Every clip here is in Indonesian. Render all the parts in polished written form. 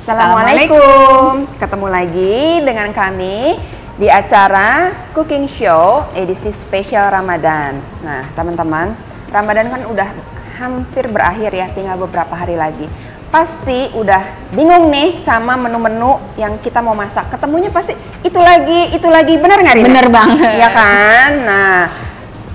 Assalamualaikum. Ketemu lagi dengan kami di acara Cooking Show edisi spesial Ramadan. Nah, teman-teman, Ramadan kan udah hampir berakhir ya, tinggal beberapa hari lagi. Pasti udah bingung nih sama menu-menu yang kita mau masak. Ketemunya pasti itu lagi. Bener nggak, Rina? Bener banget. Iya kan? Nah,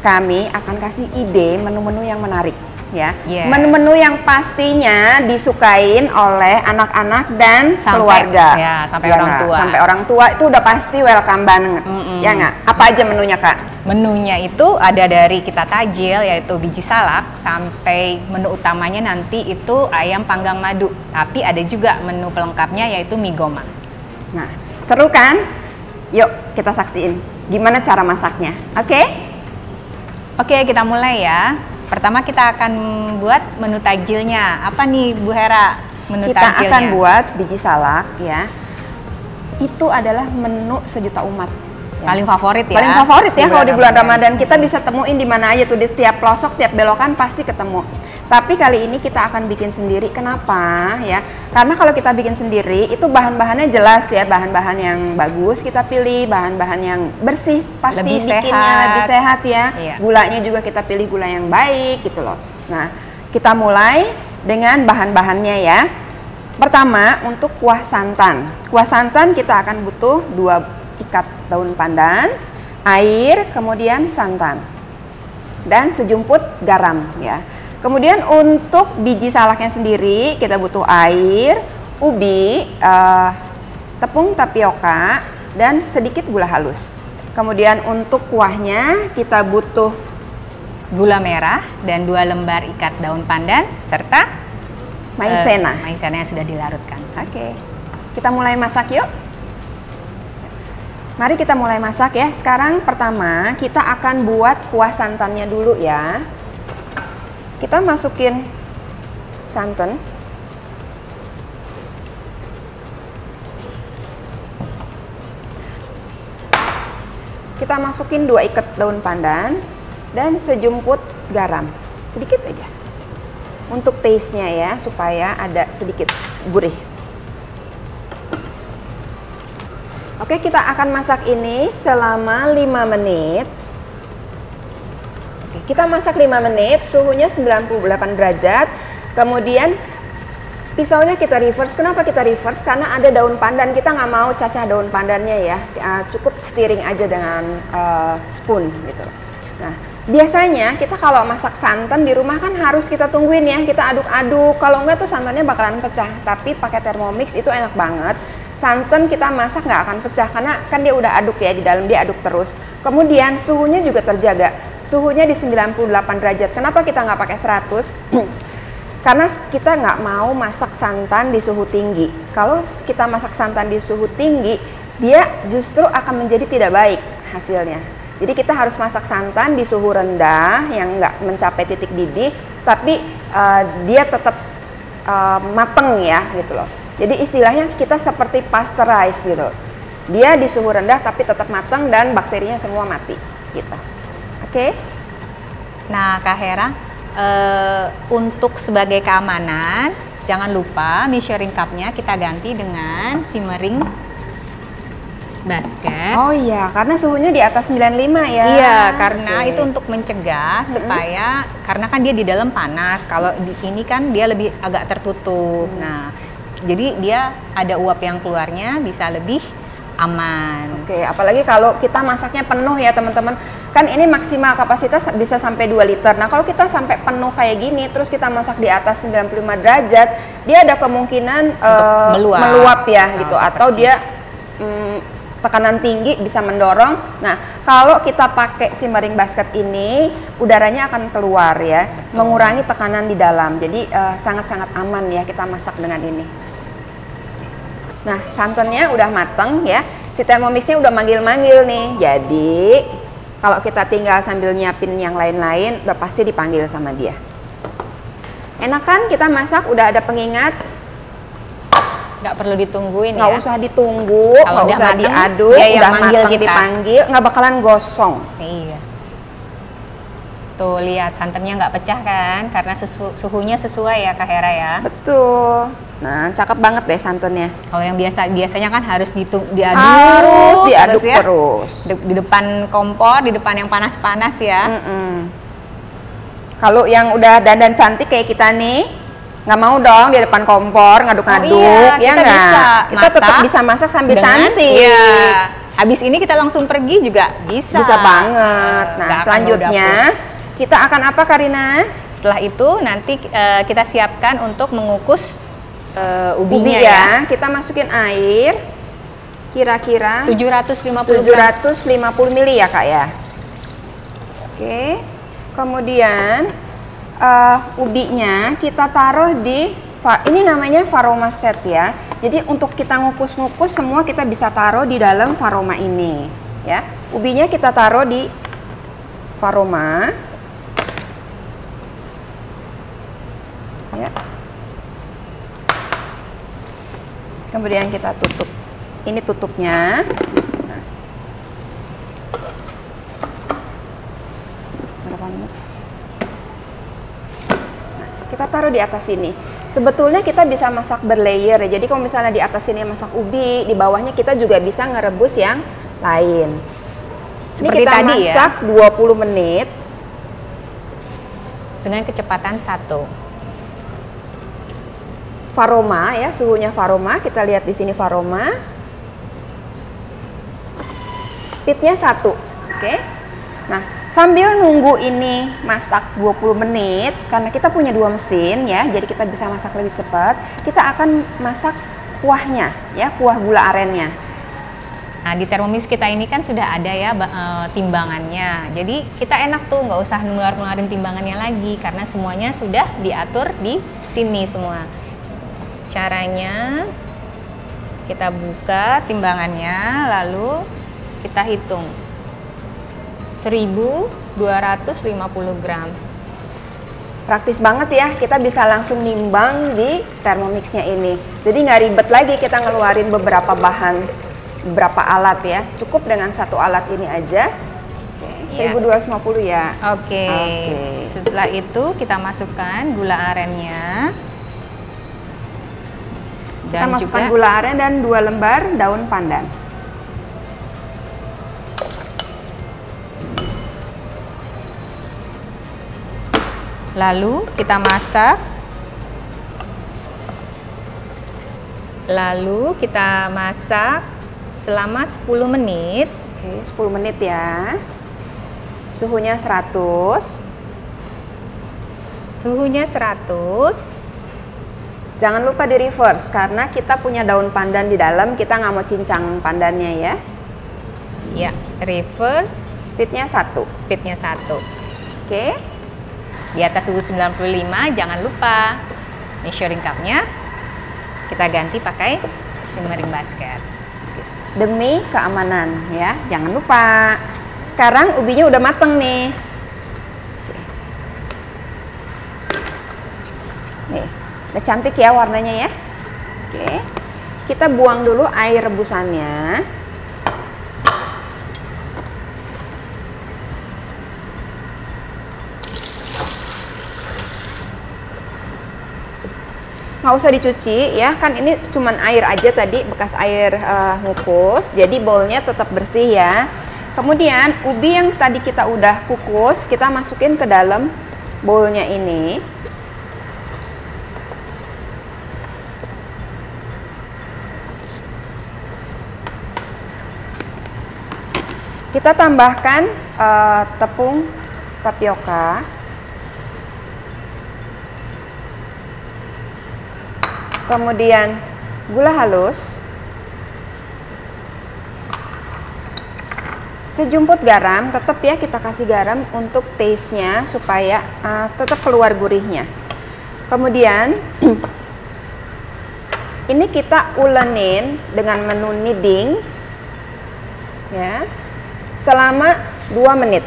kami akan kasih ide menu-menu yang menarik. Ya, menu-menu yang pastinya disukain oleh anak-anak dan keluarga. Ya, sampai orang tua. Sampai orang tua itu udah pasti welcome banget. Ya nggak? Apa aja menunya, Kak? Menunya itu ada dari kita tajil, yaitu biji salak, sampai menu utamanya nanti itu ayam panggang madu. Tapi ada juga menu pelengkapnya yaitu mie goma. Nah, seru kan? Yuk kita saksiin gimana cara masaknya. Oke? Oke, kita mulai ya. Pertama kita akan buat menu tajilnya. Apa nih Bu Hera menu kita tajilnya? Kita akan buat biji salak ya. Itu adalah menu sejuta umat. Ya. Paling favorit ya. Paling favorit ya kalau di bulan Ramadan. Kita bisa temuin di mana aja tuh, di setiap pelosok, tiap belokan pasti ketemu. Tapi kali ini kita akan bikin sendiri. Kenapa ya? Karena kalau kita bikin sendiri itu bahan-bahannya jelas ya, bahan-bahan yang bagus kita pilih, bahan-bahan yang bersih pasti lebih bikinnya sehat. lebih sehat ya. Iya. Gulanya juga kita pilih gula yang baik gitu loh. Nah, kita mulai dengan bahan-bahannya ya. Pertama, untuk kuah santan. Kuah santan kita akan butuh 2 ikat daun pandan, air, kemudian santan, dan sejumput garam ya. Kemudian untuk biji salaknya sendiri kita butuh air, ubi, tepung tapioka, dan sedikit gula halus. Kemudian untuk kuahnya kita butuh gula merah dan 2 lembar ikat daun pandan serta maizena. Maizena yang sudah dilarutkan. Oke, kita mulai masak yuk. Mari kita mulai masak ya. Sekarang pertama kita akan buat kuah santannya dulu ya. Kita masukin santan. Kita masukin 2 ikat daun pandan dan sejumput garam. Sedikit aja. Untuk taste-nya ya, supaya ada sedikit gurih. Oke, kita akan masak ini selama 5 menit. Oke, kita masak 5 menit, suhunya 98 derajat. Kemudian pisaunya kita reverse. Kenapa kita reverse? Karena ada daun pandan, kita nggak mau cacah daun pandannya ya. Cukup stirring aja dengan spoon gitu. Nah, biasanya kita kalau masak santan di rumah kan harus kita tungguin ya, kita aduk-aduk. Kalau enggak tuh santannya bakalan pecah. Tapi pakai Thermomix itu enak banget. Santan kita masak nggak akan pecah karena kan dia udah aduk ya, di dalam dia aduk terus. Kemudian suhunya juga terjaga. Suhunya di 98 derajat. Kenapa kita nggak pakai 100? Karena kita nggak mau masak santan di suhu tinggi. Kalau kita masak santan di suhu tinggi, dia justru akan menjadi tidak baik hasilnya. Jadi kita harus masak santan di suhu rendah yang nggak mencapai titik didih, tapi dia tetap mateng ya gitu loh. Jadi istilahnya kita seperti pasteurize gitu. Dia di suhu rendah tapi tetap matang dan bakterinya semua mati gitu. Oke? Nah, Kak Hera, untuk sebagai keamanan jangan lupa measuring cup-nya kita ganti dengan simmering basket. Oh iya, karena suhunya di atas 95 ya. Iya, karena itu untuk mencegah supaya karena kan dia di dalam panas. Kalau di ini kan dia lebih agak tertutup. Nah, jadi dia ada uap yang keluarnya bisa lebih aman. Oke, apalagi kalau kita masaknya penuh ya teman-teman. Kan ini maksimal kapasitas bisa sampai 2 liter. Nah, kalau kita sampai penuh kayak gini terus kita masak di atas 95 derajat, dia ada kemungkinan meluap ya gitu, atau dia tekanan tinggi bisa mendorong. Nah, kalau kita pakai simmering basket ini udaranya akan keluar ya, mengurangi tekanan di dalam. Jadi sangat-sangat aman ya kita masak dengan ini. Nah, santannya udah mateng ya. Si Thermomixnya udah manggil-manggil nih. Jadi kalau kita tinggal sambil nyiapin yang lain-lain, udah pasti dipanggil sama dia. Enak kan kita masak, udah ada pengingat. Nggak perlu ditungguin nggak ya. usah ditunggu, nggak usah mateng, diaduk, dia yang udah manggil mateng kita. dipanggil, nggak bakalan gosong. Iya. Tuh lihat santannya nggak pecah kan? Karena suhunya sesuai ya Kak Hera ya. Betul. Nah, cakep banget deh santannya. Kalau yang biasanya kan harus diaduk terus. Di depan kompor, di depan yang panas-panas ya. Kalau yang udah dandan cantik kayak kita nih, nggak mau dong di depan kompor ngaduk-ngaduk, ya nggak? Kita tetap bisa masak sambil cantik. Iya. Habis ini kita langsung pergi juga bisa. Bisa banget. Nah, selanjutnya kita akan apa, Karina? Setelah itu nanti kita siapkan untuk mengukus ubinya ya. Kita masukin air kira-kira 750 ml ya Kak ya. Oke. Kemudian ubinya kita taruh di ini namanya Faroma set ya. Jadi untuk kita ngukus-ngukus semua kita bisa taruh di dalam Faroma ini ya. Ubinya kita taruh di Faroma. Ya. Kemudian kita tutup. Ini tutupnya. Nah. Berapa menit? Nah, kita taruh di atas sini. Sebetulnya kita bisa masak berlayer ya. Jadi kalau misalnya di atas sini masak ubi, di bawahnya kita juga bisa ngerebus yang lain. Seperti ini kita tadi masak ya? 20 menit dengan kecepatan 1. Faroma ya, suhunya Faroma, kita lihat di sini Faroma. Speednya 1, oke. Nah, sambil nunggu ini masak 20 menit, karena kita punya 2 mesin ya, jadi kita bisa masak lebih cepat. Kita akan masak kuahnya ya, kuah gula arennya. Nah, di Thermomix kita ini kan sudah ada ya timbangannya. Jadi kita enak tuh, nggak usah ngeluarin timbangannya lagi, karena semuanya sudah diatur di sini semua. Caranya kita buka timbangannya, lalu kita hitung 1250 gram. Praktis banget ya, kita bisa langsung nimbang di Thermomixnya ini. Jadi nggak ribet lagi kita ngeluarin beberapa bahan, beberapa alat ya. Cukup dengan satu alat ini aja. Oke, 1250 ya. Oke. Setelah itu kita masukkan gula arennya. Kita masukkan gula aren dan 2 lembar daun pandan. Lalu kita masak. Selama 10 menit. Oke, 10 menit ya. Suhunya 100. Jangan lupa di reverse karena kita punya daun pandan di dalam, kita nggak mau cincang pandannya ya. Ya, reverse. Speednya 1. Oke. Di atas suhu 95, jangan lupa measuring cupnya kita ganti pakai simmering basket. Demi keamanan ya, jangan lupa. Sekarang ubinya udah mateng nih. Nih. Udah cantik ya warnanya ya. Oke. Kita buang dulu air rebusannya. Nggak usah dicuci ya, kan ini cuman air aja tadi, bekas air ngukus. Jadi bowlnya tetap bersih ya. Kemudian ubi yang tadi kita udah kukus, kita masukin ke dalam bowlnya ini. Kita tambahkan tepung tapioka, kemudian gula halus, sejumput garam. Tetap ya kita kasih garam untuk taste-nya supaya tetap keluar gurihnya. Kemudian ini kita ulenin dengan menu kneading ya. Selama 2 menit.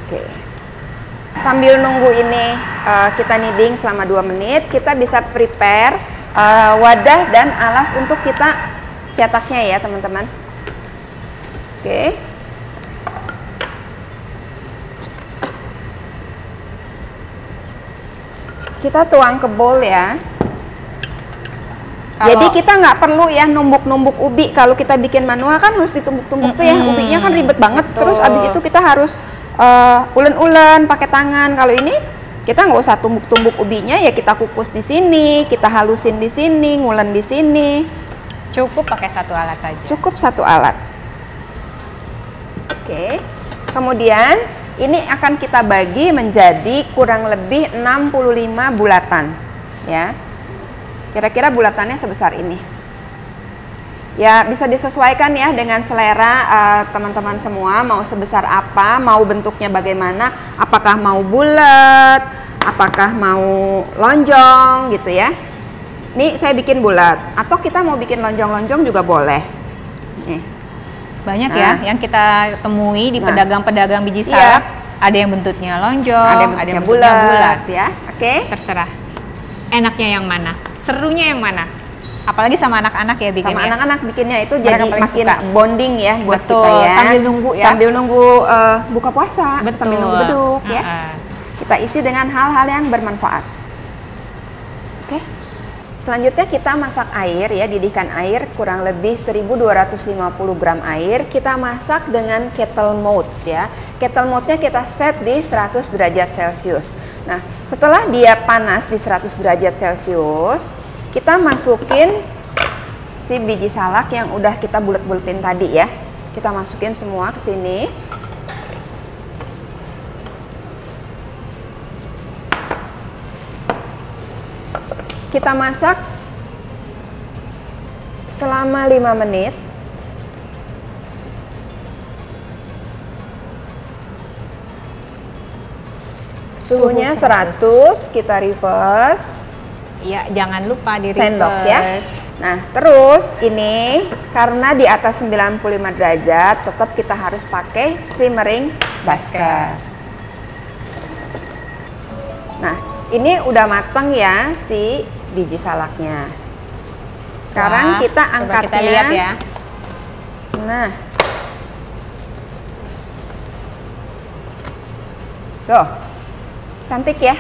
Oke. Sambil nunggu ini kita kneading selama 2 menit, kita bisa prepare wadah dan alas untuk kita cetaknya ya teman-teman. Oke. Kita tuang ke bowl ya. Jadi kita nggak perlu ya numbuk-numbuk ubi. Kalau kita bikin manual kan harus ditumbuk-tumbuk tuh ya, ubinya kan ribet banget. Betul. Terus abis itu kita harus ulen-ulen pakai tangan. Kalau ini kita nggak usah tumbuk-tumbuk ubinya, ya kita kukus di sini, kita halusin di sini, ngulen di sini. Cukup pakai satu alat saja. Cukup satu alat. Oke. Kemudian ini akan kita bagi menjadi kurang lebih 65 bulatan ya. Kira-kira bulatannya sebesar ini. Ya bisa disesuaikan ya dengan selera teman-teman semua, mau sebesar apa, mau bentuknya bagaimana, apakah mau bulat, apakah mau lonjong gitu ya. Nih saya bikin bulat, atau kita mau bikin lonjong-lonjong juga boleh. Nih. Banyak ya yang kita temui di pedagang-pedagang biji Iya. salak, ada yang bentuknya lonjong, Ada yang bentuknya bulat ya. Oke. Terserah. Enaknya yang mana? Serunya yang mana? Apalagi sama anak-anak ya bikinnya. Sama anak-anak bikinnya itu Mereka jadi paling makin suka. bonding ya buat Betul, kita ya. sambil nunggu ya. Sambil nunggu buka puasa, Betul. sambil nunggu beduk ya. Kita isi dengan hal-hal yang bermanfaat. Oke. Selanjutnya kita masak air ya, didihkan air kurang lebih 1250 gram air. Kita masak dengan kettle mode ya. Kettle mode-nya kita set di 100 derajat Celcius. Nah, setelah dia panas di 100 derajat Celcius, kita masukin si biji salak yang udah kita bulet-buletin tadi ya. Kita masukin semua ke sini. Kita masak selama 5 menit. Suhunya 100, kita reverse. Iya, jangan lupa di Sendok reverse. ya. Nah, terus ini karena di atas 95 derajat, tetap kita harus pakai simmering basket. Nah, ini udah mateng ya si biji salaknya. Sekarang Wah, kita coba angkatnya. kita lihat ya. Nah, tuh, cantik ya.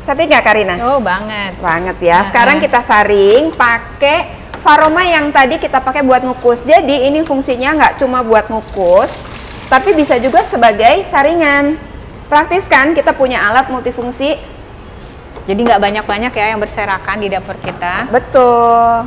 Cantik nggak Karina? Oh, banget. Banget ya. Sekarang kita saring pakai Faroma yang tadi kita pakai buat ngukus. Jadi ini fungsinya nggak cuma buat ngukus, tapi bisa juga sebagai saringan. Praktis kan, kita punya alat multifungsi. Jadi nggak banyak-banyak ya yang berserakan di dapur kita. Betul.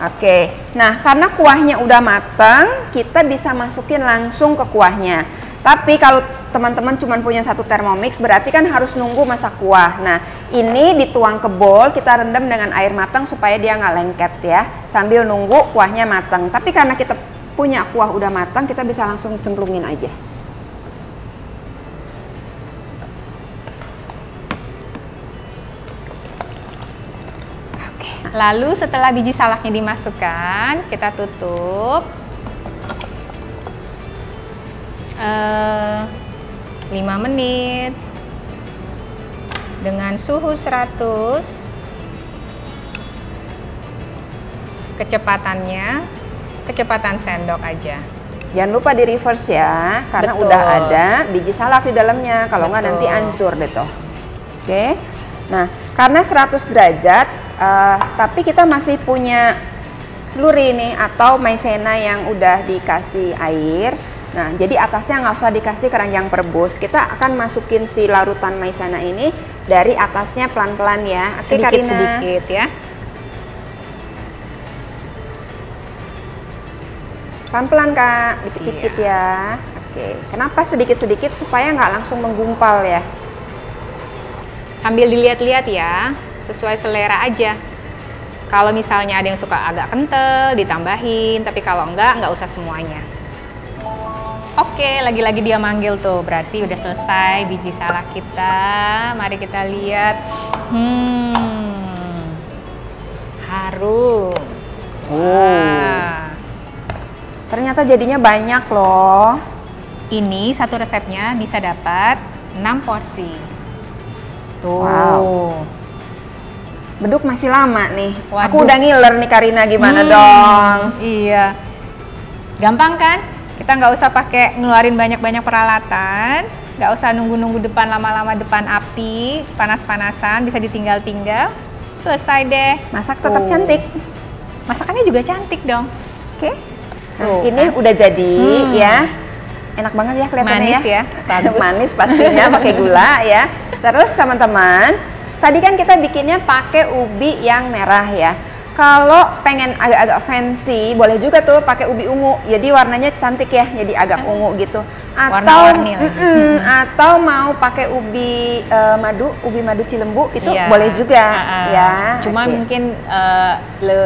Oke. Nah, karena kuahnya udah matang, kita bisa masukin langsung ke kuahnya. Tapi kalau teman-teman cuma punya satu Thermomix, berarti kan harus nunggu masak kuah. Nah, ini dituang ke bowl, kita rendam dengan air matang supaya dia nggak lengket ya, sambil nunggu kuahnya matang. Tapi karena kita punya kuah udah matang, kita bisa langsung cemplungin aja. Oke. Lalu setelah biji salaknya dimasukkan, kita tutup. 5 menit dengan suhu 100. Kecepatan sendok aja. Jangan lupa di reverse ya, karena Betul. udah ada biji salak di dalamnya. Kalau nggak nanti Betul. hancur deh tuh. Oke. Nah, karena 100 derajat, tapi kita masih punya slurry nih atau maizena yang udah dikasih air. Nah, jadi atasnya nggak usah dikasih keranjang perebus. Kita akan masukin si larutan maizena ini dari atasnya pelan-pelan ya. Oke, Karina. Sedikit-sedikit ya. Pelan-pelan Kak, dikit-dikit ya. Oke, kenapa sedikit-sedikit? Supaya nggak langsung menggumpal ya. Sambil dilihat-lihat ya, sesuai selera aja. Kalau misalnya ada yang suka agak kental, ditambahin. Tapi kalau nggak usah semuanya. Oke, lagi-lagi dia manggil tuh, berarti udah selesai biji salak kita. Mari kita lihat. Harum. Wah. Ternyata jadinya banyak loh. Ini satu resepnya bisa dapat 6 porsi. Tuh. Wow. beduk masih lama nih. Waduh. Aku udah ngiler nih Karina, gimana dong? Iya. Gampang kan? Kita nggak usah pakai ngeluarin banyak-banyak peralatan, nggak usah nunggu-nunggu depan lama-lama depan api, panas-panasan, bisa ditinggal-tinggal. Selesai deh. Masak tetap cantik. Masakannya juga cantik dong. Oke. Nah, Tuh, ini udah jadi ya. Enak banget ya kelihatannya Manis ya. Bagus. Manis pastinya pakai gula ya. Terus teman-teman, tadi kan kita bikinnya pakai ubi yang merah ya. Kalau pengen agak-agak fancy, boleh juga tuh pakai ubi ungu. Jadi warnanya cantik ya, jadi agak ungu gitu. Warna-warni Atau mau pakai ubi madu Cilembu itu boleh juga ya. Cuma Oke. mungkin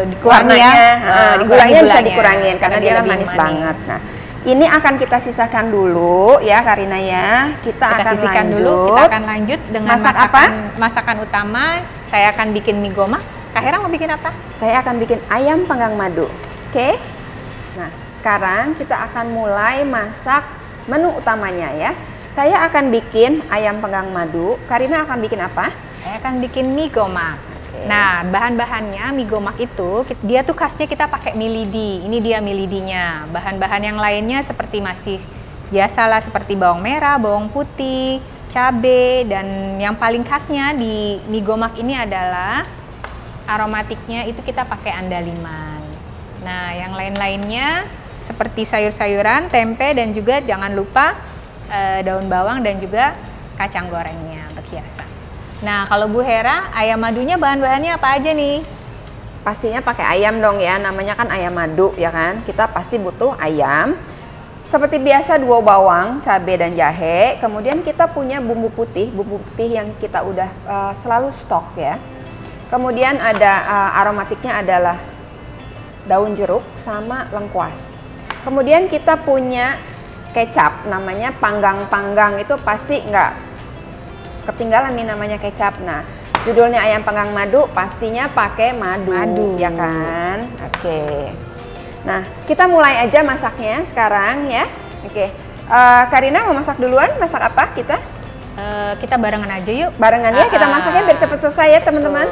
dikurangi warnanya, ya. gulanya bisa dikurangin karena dia kan lebih manis banget. Nah, ini akan kita sisakan dulu ya Karina ya. Kita akan sisihkan lanjut. dulu, kita akan lanjut dengan Masak apa? masakan utama. Saya akan bikin mie gomak. Kak Hera mau bikin apa? Saya akan bikin ayam panggang madu. Oke. Nah, sekarang kita akan mulai masak menu utamanya ya. Saya akan bikin ayam panggang madu. Karina akan bikin apa? Saya akan bikin mie gomak. Oke. Nah, bahan-bahannya mie gomak itu, dia tuh khasnya kita pakai mie lidi. Ini dia mie lidinya. Bahan-bahan yang lainnya seperti masih biasalah seperti bawang merah, bawang putih, cabai, dan yang paling khasnya di mie gomak ini adalah aromatiknya itu kita pakai andaliman. Nah, yang lain-lainnya seperti sayur-sayuran, tempe, dan juga jangan lupa daun bawang dan juga kacang gorengnya untuk hiasan. Nah, kalau Bu Hera, ayam madunya bahan-bahannya apa aja nih? Pastinya pakai ayam dong ya, namanya kan ayam madu ya kan. Kita pasti butuh ayam. Seperti biasa 2 bawang, cabai dan jahe. Kemudian kita punya bumbu putih yang kita udah selalu stok ya. Kemudian ada aromatiknya adalah daun jeruk sama lengkuas. Kemudian kita punya kecap, namanya panggang-panggang, itu pasti nggak ketinggalan nih namanya kecap. Nah, judulnya ayam panggang madu, pastinya pakai madu, ya kan? Oke. Nah, kita mulai aja masaknya sekarang ya. Oke. Karina mau masak duluan? Masak apa kita? Kita barengan aja yuk. Barengan ya, kita masaknya biar cepat selesai ya teman-teman.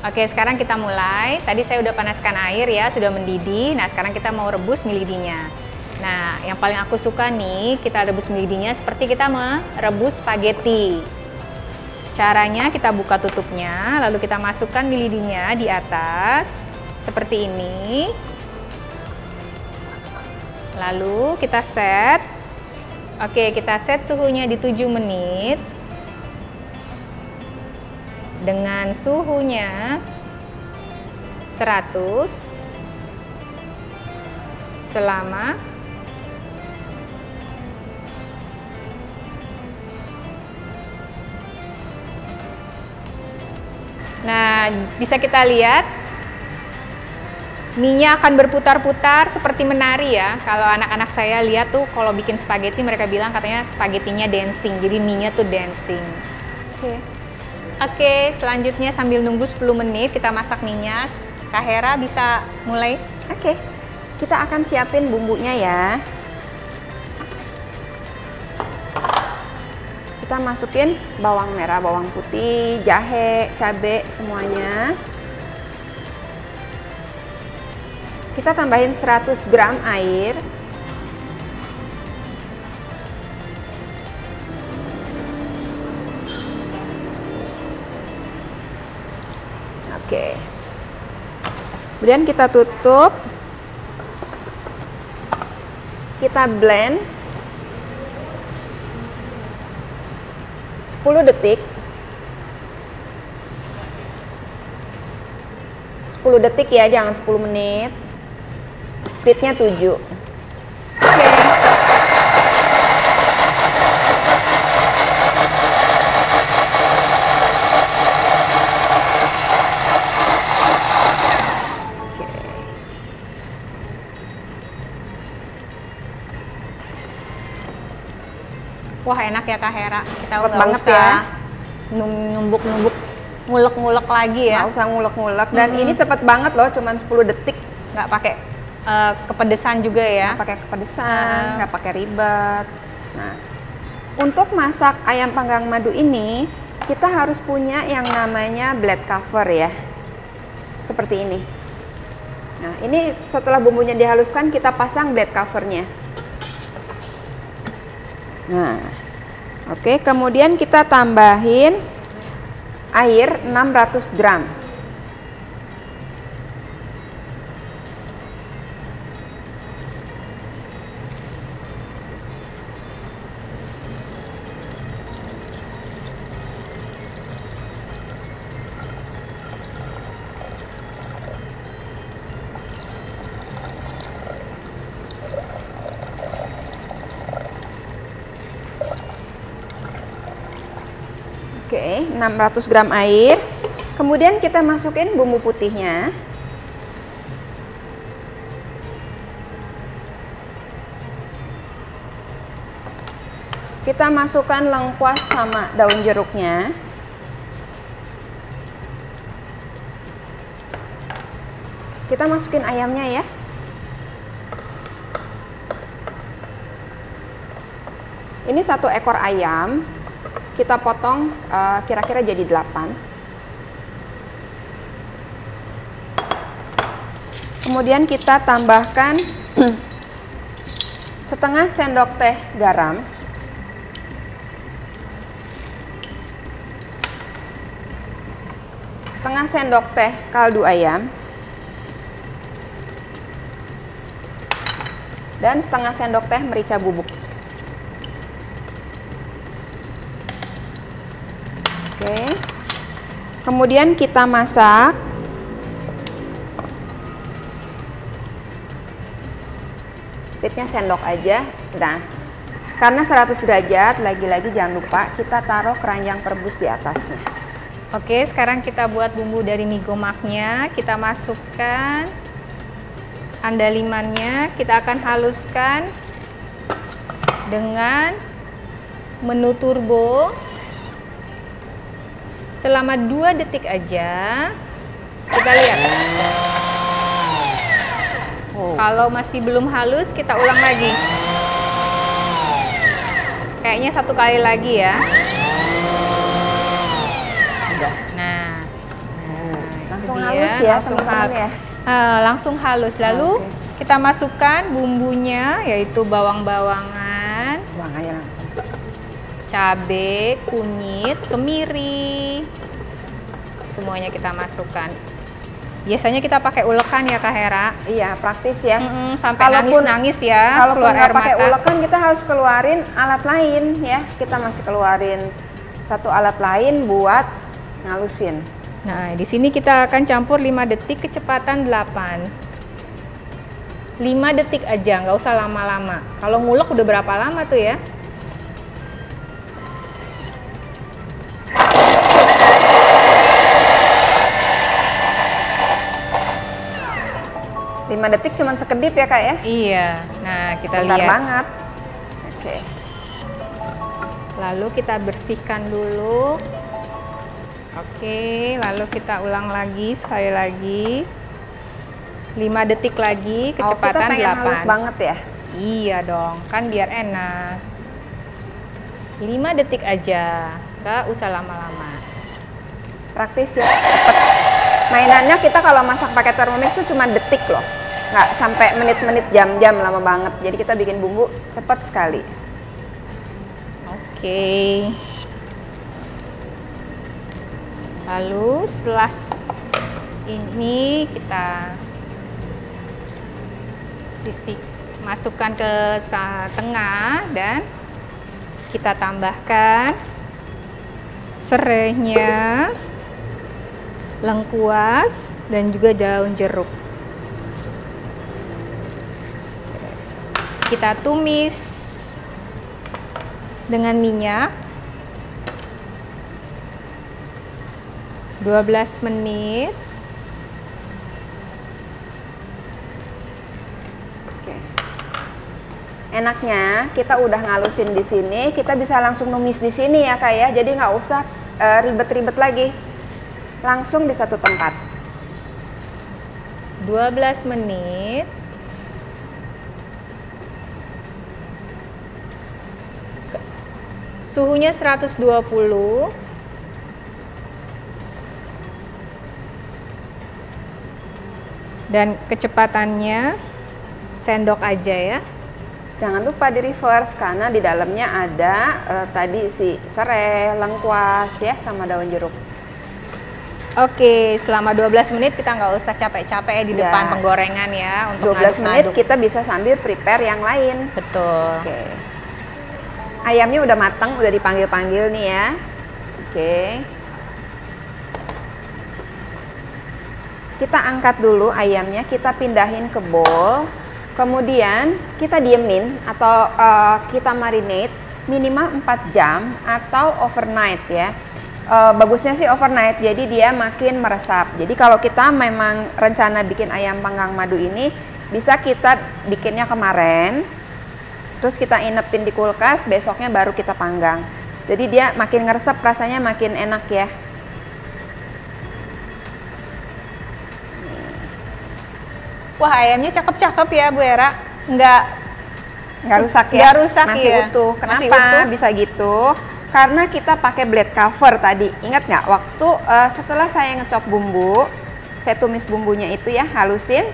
Oke, sekarang kita mulai. Tadi saya udah panaskan air ya, sudah mendidih. Nah, sekarang kita mau rebus mie lidinya. Nah, yang paling aku suka nih, kita rebus mie lidinya seperti kita merebus spaghetti. Caranya kita buka tutupnya, lalu kita masukkan mie lidinya di atas, seperti ini. Lalu kita set. Oke, kita set suhunya di 7 menit. Dengan suhunya 100 selama 'Nah, bisa kita lihat mie-nya akan berputar-putar seperti menari ya. Kalau anak-anak saya lihat tuh kalau bikin spaghetti mereka bilang katanya spagettinya dancing. Jadi mie-nya tuh dancing. Oke, selanjutnya sambil nunggu 10 menit kita masak mie-nya. Kak Hera bisa mulai? Oke. Kita akan siapin bumbunya ya. Kita masukin bawang merah, bawang putih, jahe, cabai semuanya. Kita tambahin 100 gram air. Oke. Kemudian kita tutup. Kita blend 10 detik. 10 detik ya, jangan 10 menit. Speednya 7. Oke. Wah, enak ya Kak Hera. Kita Cepet nggak banget usah ya. numbuk-numbuk, ngulek-ngulek lagi ya. Nggak usah ngulek-ngulek. Dan ini cepet banget loh, cuman 10 detik. Nggak pakai kepedesan juga ya. Nggak pakai kepedesan, nggak pakai ribet. Nah, untuk masak ayam panggang madu ini, kita harus punya yang namanya blade cover ya. Seperti ini. Nah, ini setelah bumbunya dihaluskan, kita pasang blade covernya. Nah, oke, kemudian kita tambahin air 600 gram. Oke, 600 gram air. Kemudian kita masukin bumbu putihnya. Kita masukkan lengkuas sama daun jeruknya. Kita masukin ayamnya ya. Ini 1 ekor ayam. Kita potong kira-kira jadi 8. Kemudian kita tambahkan setengah sendok teh garam. Setengah sendok teh kaldu ayam. Dan setengah sendok teh merica bubuk. Oke, kemudian kita masak. Speednya sendok aja. Nah, karena 100 derajat, lagi-lagi jangan lupa kita taruh keranjang perebus di atasnya. Oke, sekarang kita buat bumbu dari mie gomaknya. Kita masukkan andalimannya. Kita akan haluskan dengan menu turbo. Selama 2 detik aja, kita lihat. Kalau masih belum halus, kita ulang lagi. Kayaknya 1 kali lagi ya. Udah. Nah, langsung itu halus dia. ya, langsung teman-teman ya. Langsung halus. Lalu kita masukkan bumbunya, yaitu bawang-bawangan. Buang aja langsung. Cabai, kunyit, kemiri, semuanya kita masukkan. Biasanya kita pakai ulekan ya Kak Hera. Iya, praktis ya. Sampai nangis-nangis ya, Kalau keluar air nggak pakai mata. ulekan, kita harus keluarin alat lain ya. Kita masih keluarin 1 alat lain buat ngalusin. Nah, di sini kita akan campur 5 detik kecepatan 8. 5 detik aja, nggak usah lama-lama. Kalau ngulek udah berapa lama tuh ya? 5 detik cuman sekedip ya Kak ya? Iya. Nah, kita Bentar lihat. banget. Oke. Lalu kita bersihkan dulu. Oke, lalu kita ulang lagi sekali lagi. 5 detik lagi, kecepatan kita pengen 8. halus banget ya? Iya dong, kan biar enak. 5 detik aja, gak usah lama-lama. Praktis ya, cepet. Mainannya kita kalau masak pakai Thermomix tuh cuma detik loh, nggak sampai menit-menit, jam-jam, lama banget. Jadi kita bikin bumbu cepet sekali. Oke. Lalu setelah ini kita masukkan ke tengah dan kita tambahkan serainya, lengkuas, dan juga daun jeruk. Kita tumis dengan minyak 12 menit. Oke. Enaknya kita udah ngalusin di sini, kita bisa langsung numis di sini ya Kak ya. Jadi nggak usah ribet-ribet lagi. Langsung di satu tempat. 12 menit. Suhunya 120. Dan kecepatannya sendok aja ya. Jangan lupa di reverse karena di dalamnya ada tadi si serai, lengkuas ya sama daun jeruk. Oke, selama 12 menit kita nggak usah capek-capek di depan penggorengan ya untuk 12 menit kita bisa sambil prepare yang lain. Betul. Oke. Ayamnya udah matang, udah dipanggil-panggil nih ya. Oke. Kita angkat dulu ayamnya, kita pindahin ke bowl. Kemudian kita diemin atau kita marinate minimal 4 jam atau overnight ya. Bagusnya sih overnight, jadi dia makin meresap. Jadi kalau kita memang rencana bikin ayam panggang madu ini, bisa kita bikinnya kemarin, terus kita inepin di kulkas, besoknya baru kita panggang. Jadi dia makin ngeresep, rasanya makin enak ya. Wah, ayamnya cakep-cakep ya Bu Era, nggak rusak ya, nggak rusak, masih ya. utuh. Kenapa Masih utuh? bisa gitu? Karena kita pakai blade cover tadi. Ingat nggak waktu setelah saya ngecop bumbu, saya tumis bumbunya itu ya, halusin.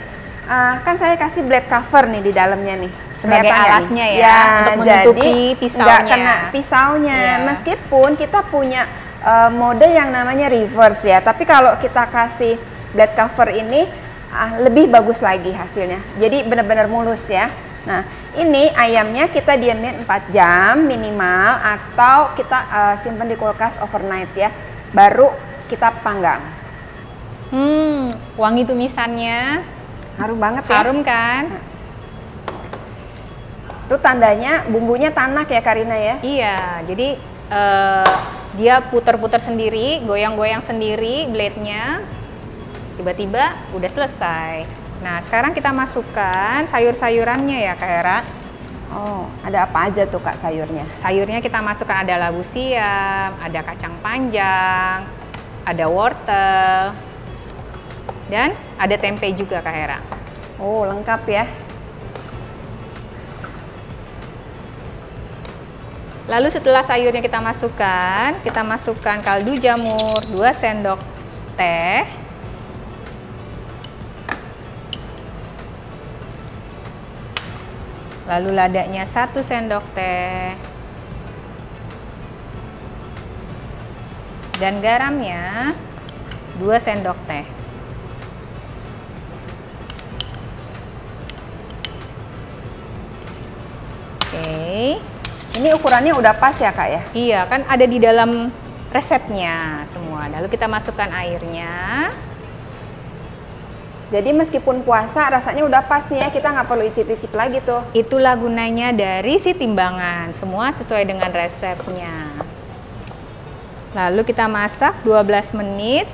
Kan saya kasih blade cover nih di dalamnya nih. Sebagai alasnya nih? ya, untuk menutupi pisaunya. Nggak kena pisaunya. Yeah. Meskipun kita punya mode yang namanya reverse ya, tapi kalau kita kasih blade cover ini lebih bagus lagi hasilnya. Jadi benar-benar mulus ya. Nah, ini ayamnya kita diamin 4 jam minimal atau kita simpan di kulkas overnight ya. Baru kita panggang. Wangi tumisannya. Harum banget ya. Harum kan? Itu tandanya bumbunya tanak ya Karina ya? Iya, jadi dia putar-putar sendiri, goyang-goyang sendiri blade-nya. Tiba-tiba udah selesai. Nah, sekarang kita masukkan sayur-sayurannya ya Kak Hera. Oh, ada apa aja tuh Kak sayurnya? Sayurnya kita masukkan ada labu siam, ada kacang panjang, ada wortel, dan ada tempe juga Kak Hera. Oh, lengkap ya. Lalu setelah sayurnya kita masukkan kaldu jamur 2 sendok teh. Lalu ladanya 1 sendok teh. Dan garamnya 2 sendok teh. Oke. Ini ukurannya udah pas ya Kak ya? Iya, kan ada di dalam resepnya semua. Lalu kita masukkan airnya. Jadi meskipun puasa rasanya udah pas nih ya, kita nggak perlu icip-icip lagi tuh. Itulah gunanya dari si timbangan, semua sesuai dengan resepnya. Lalu kita masak 12 menit.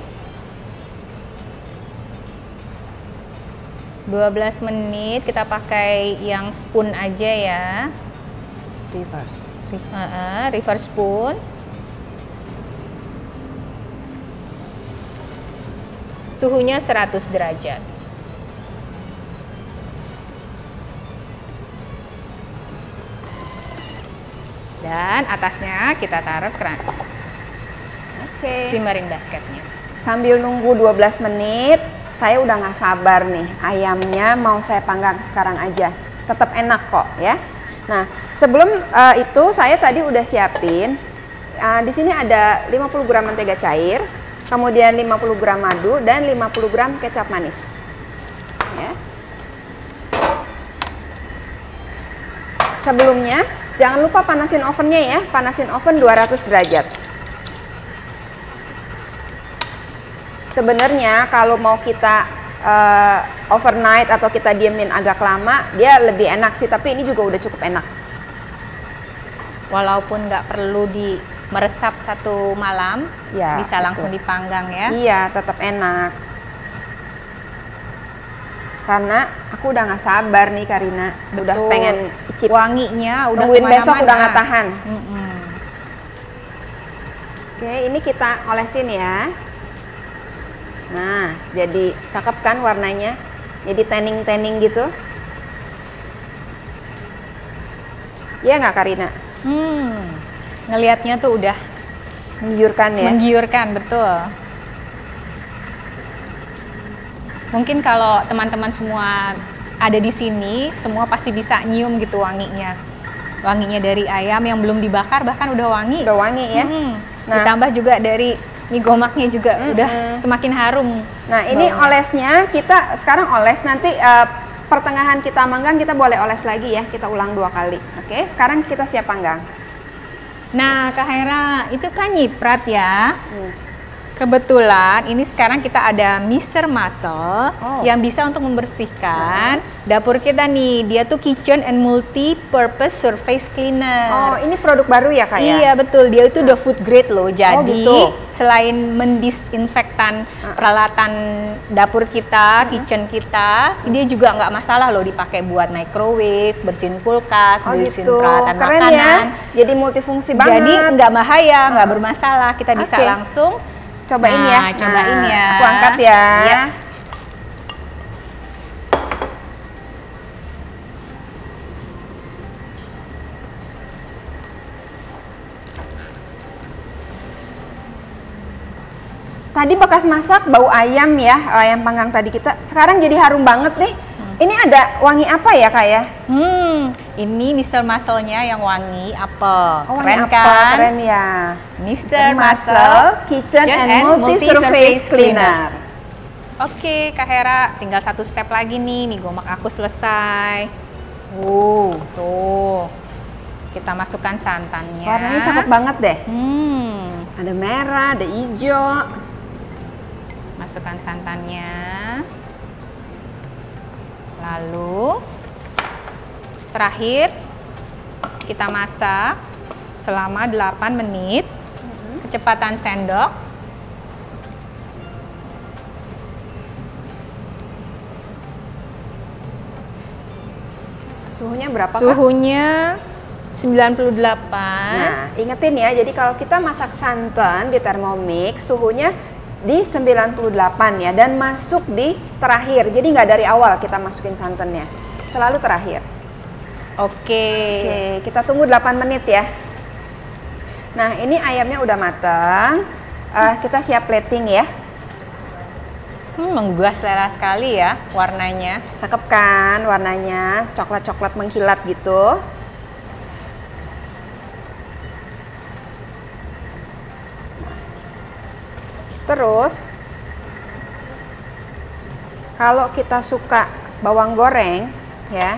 12 menit kita pakai yang spoon aja ya. Reverse spoon. Suhunya 100 derajat. Dan atasnya kita taruh keran. Simmering basketnya. Sambil nunggu 12 menit, saya udah nggak sabar nih. Ayamnya mau saya panggang sekarang aja. Tetap enak kok ya. Nah, sebelum itu saya tadi udah siapin. Di sini ada 50 gram mentega cair. Kemudian 50 gram madu dan 50 gram kecap manis. Ya. Sebelumnya, jangan lupa panasin ovennya ya. Panasin oven 200 derajat. Sebenarnya kalau mau kita overnight atau kita diemin agak lama, dia lebih enak sih. Tapi ini juga udah cukup enak. Walaupun nggak perlu meresap 1 malam, ya, bisa langsung dipanggang ya. Iya, tetap enak. Karena aku udah nggak sabar nih Karina. Betul. Udah pengen icip. Wanginya udah nungguin besok udah nggak tahan. Oke, ini kita olesin ya. Nah, jadi cakep kan warnanya? Jadi tanning-tanning gitu. Iya nggak Karina? Ngelihatnya tuh udah menggiurkan ya? Menggiurkan, betul. Mungkin kalau teman-teman semua ada di sini, semua pasti bisa nyium gitu wanginya. Wanginya dari ayam yang belum dibakar bahkan udah wangi. Udah wangi ya. Nah, ditambah juga dari mie gomaknya juga udah semakin harum. Nah, ini olesnya kita sekarang oles, nanti pertengahan kita manggang kita boleh oles lagi ya. Kita ulang 2 kali. Oke, sekarang kita siap panggang. Nah, Kak Hera, itu kan nyiprat ya. Kebetulan ini sekarang kita ada Mr. Muscle yang bisa untuk membersihkan dapur kita nih. Dia tuh kitchen and multi-purpose surface cleaner. Oh, ini produk baru ya Kak ya? Iya betul, dia itu udah food grade loh. Jadi gitu. selain mendisinfektan peralatan dapur kita, kitchen kita, dia juga nggak masalah loh dipakai buat microwave, bersihin kulkas, bersihin peralatan keren makanan. Ya? Jadi multifungsi banget. Jadi nggak bahaya, nggak bermasalah. Kita bisa langsung cobain ya. Cobain ya. Aku angkat ya. Yep. Tadi bekas masak bau ayam ya, ayam panggang tadi kita. Sekarang jadi harum banget nih. Ini ada wangi apa ya Kak ya? Ini Mr. Muscle-nya yang wangi apel. Oh, keren wangi kan? apel, keren ya. Mr. Muscle Kitchen and Multi-Surface Cleaner. Oke, Kak Hera, tinggal 1 step lagi nih. Mie gomak aku selesai. Tuh. Kita masukkan santannya. Warnanya cakep banget deh. Ada merah, ada hijau. Masukkan santannya. Lalu terakhir kita masak selama 8 menit. Kecepatan sendok. Suhunya berapa Kak? Suhunya 98. Nah, ingetin ya, jadi kalau kita masak santan di Thermomix, suhunya di 98 ya, dan masuk di terakhir. Jadi nggak dari awal kita masukin santannya, selalu terakhir. Oke, kita tunggu 8 menit ya. Nah, ini ayamnya udah mateng. Kita siap plating ya. Menggugah selera sekali ya warnanya. Cakep kan warnanya, coklat-coklat mengkilat gitu. Terus kalau kita suka bawang goreng ya,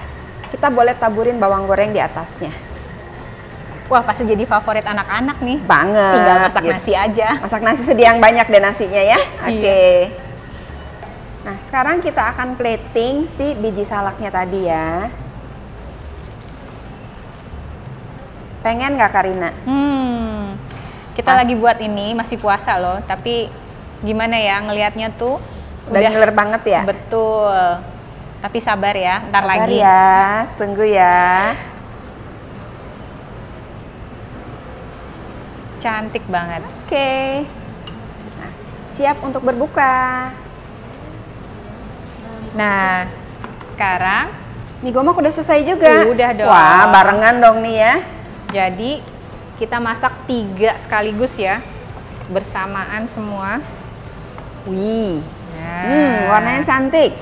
kita boleh taburin bawang goreng di atasnya. Wah, pasti jadi favorit anak-anak nih. Banget. Tinggal masak nasi aja. Masak nasi sedia yang banyak deh nasinya ya. Oke. Nah, sekarang kita akan plating si biji salaknya tadi ya. Pengen nggak Karina? Kita lagi buat ini, masih puasa loh, tapi gimana ya ngelihatnya tuh udah ngiler banget ya? Betul. Tapi sabar ya, ntar sabar lagi. Ya, tunggu ya. Cantik banget. Oke. Nah, siap untuk berbuka. Nah, sekarang mie gomak udah selesai juga. Udah dong. Wah, barengan dong nih ya. Jadi kita masak 3 sekaligus ya, bersamaan semua. Wih, warnanya cantik.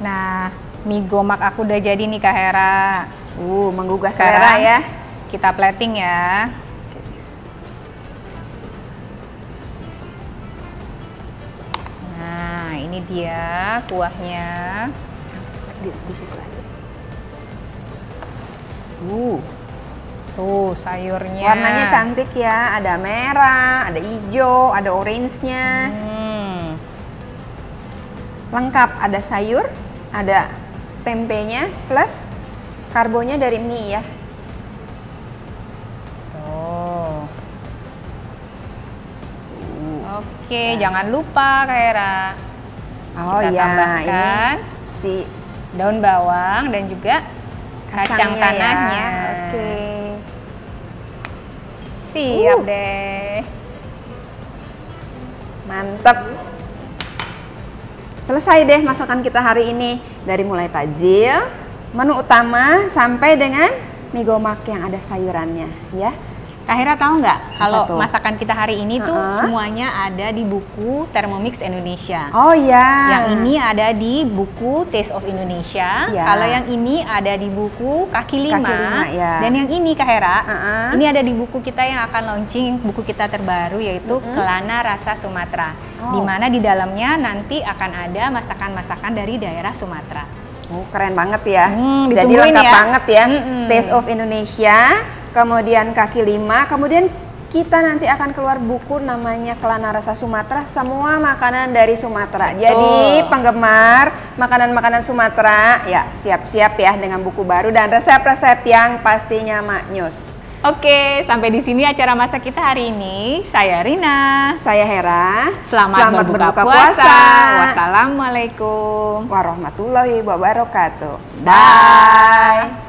Nah, mie gomak aku udah jadi nih Kak Hera. Menggugah selera ya. Kita plating ya. Nah, ini dia kuahnya. Di situ aja. Tuh sayurnya. Warnanya cantik ya, ada merah, ada hijau, ada orange-nya. Lengkap, ada sayur, ada tempenya, plus karbonya dari mie ya. Tuh. Oke, jangan lupa Kak Hera. Kita tambahkan ini si daun bawang dan juga kacang tanahnya. Ya. Oke. Siap deh. Mantap. Selesai deh masakan kita hari ini. Dari mulai tajil, menu utama, sampai dengan mie gomak yang ada sayurannya ya. Kak Hera tahu nggak kalau tuh? masakan kita hari ini tuh semuanya ada di buku Thermomix Indonesia. Oh ya. Yang ini ada di buku Taste of Indonesia. Ya. Kalau yang ini ada di buku Kaki Lima. Ya. Dan yang ini Kak Hera, ini ada di buku kita yang akan launching, buku kita terbaru yaitu Kelana Rasa Sumatera. Di mana di dalamnya nanti akan ada masakan-masakan dari daerah Sumatera. Oh, keren banget ya. Jadi ditungguin lengkap ya. banget ya. Taste of Indonesia, kemudian Kaki Lima, kemudian kita nanti akan keluar buku namanya Kelana Rasa Sumatera, semua makanan dari Sumatera. Jadi penggemar makanan-makanan Sumatera, ya siap-siap ya dengan buku baru dan resep-resep yang pastinya maknyus. Oke, sampai di sini acara masak kita hari ini. Saya Rina. Saya Hera. Selamat berbuka puasa. Wassalamualaikum warahmatullahi wabarakatuh. Bye.